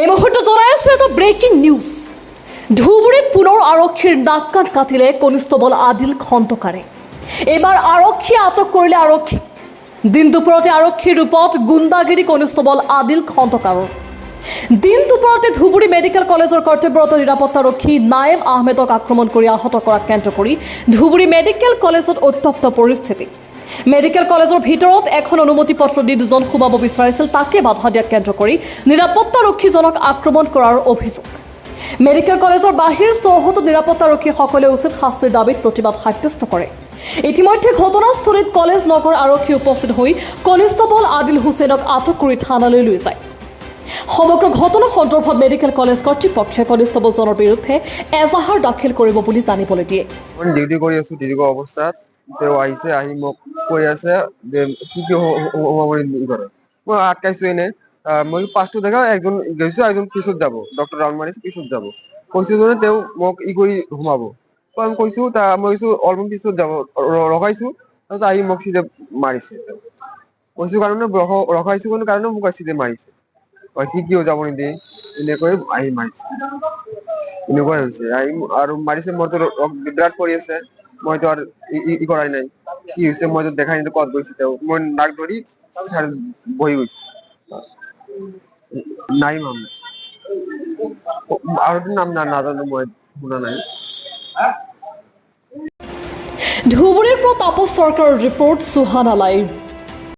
এই মুহূৰ্তে জনাই আছো এটা ব্ৰেকিং নিউজ। ধুবুৰীত পুনৰ আৰক্ষীৰ নাক কাণ কাটিলে কনিষ্টবল আদিল খন্দকাৰে। এইবাৰ আৰক্ষীয়ে আটক কৰিলে আৰক্ষী। দিন দুপৰতে আৰক্ষীৰ ৰূপত গুণ্ডাগিৰি কনিষ্টবল আদিল খন্দকাৰৰ। দিন দুপৰতে ধুবুৰী মেডিকেল কলেজৰ কৰ্তব্যৰত নিৰাপত্তাৰক্ষী নায়েম আহমেদক আক্ৰমণ কৰি আহত কৰাক কেন্দ্ৰ কৰি ধুবুৰী মেডিকেল কলেজত উত্তপ্ত পৰিস্থিতি। মেডিকেল কলেজৰ ভিতৰত এখন অনুমতি পত্ৰ দি দুজন সোমাব বিচাৰিছিল, তাকে বাধা দিয়াক কেন্দ্ৰ কৰি নিৰাপত্তাৰক্ষীজনক আক্ৰমণ কৰাৰ অভিযোগ। মেডিকেল কলেজৰ বাহিৰ চৌহদত নিৰাপত্তাৰক্ষীসকলে উচিত শাস্তিৰ দাবীত প্ৰতিবাদ সাব্যস্ত কৰে। ইতিমধ্যে ঘটনাস্থলীত কলেজ নগৰ আৰক্ষী উপস্থিত হৈ কনিষ্টবল আদিল হুছেইনক আটক কৰি থানালৈ লৈ যায়। সমগ্ৰ ঘটনা সন্দৰ্ভত মেডিকেল কলেজ কৰ্তৃপক্ষই কনিষ্টবলজনৰ বিৰুদ্ধে এজাহাৰ দাখিল কৰিব বুলি জানিবলৈ দিয়ে। ডিউটি কৰি আছো, ডিউটি অৱস্থাত তেওঁ আহিছে, আহি মোক কৈ আছে যে কি কৰে। মই আটকাইছো এনে, মই পাঁচটো দেখা একজন গৈছো, একজন পিছত যাব, ডক্টৰ ৰাউণ্ড মাৰিছে, পিছত যাব কৈছো যে তেওঁ মোক কৰি সোমাব। মই কৈছো মই কৈছো অলপমান পিছত যাব, ৰখাইছো, তাৰপিছত আহি মোক চিধা মাৰিছে। কৈছো কাৰণে ৰখাইছো কাৰণে মোক চিধা মাৰিছে। কিয় যাব নিদিয়ে এনেকৈ আহি মাৰিছে। এনেকুৱাই হৈছে আৰু মাৰিছে। মোৰতো বিৰাট পৰি আছে, মইতো আৰু কৰাই নাই। কি হৈছে মইতো দেখাই নাই, ক'ত গৈছে তেওঁ। মই নাক ধৰি বহি গৈছো। নাই মাম আৰু নাম নাজানো, মই শুনা নাই। ধুবুৰীৰ পৰা তাপস চৰকাৰৰ ৰিপৰ্ট, সুহানা লাইভ।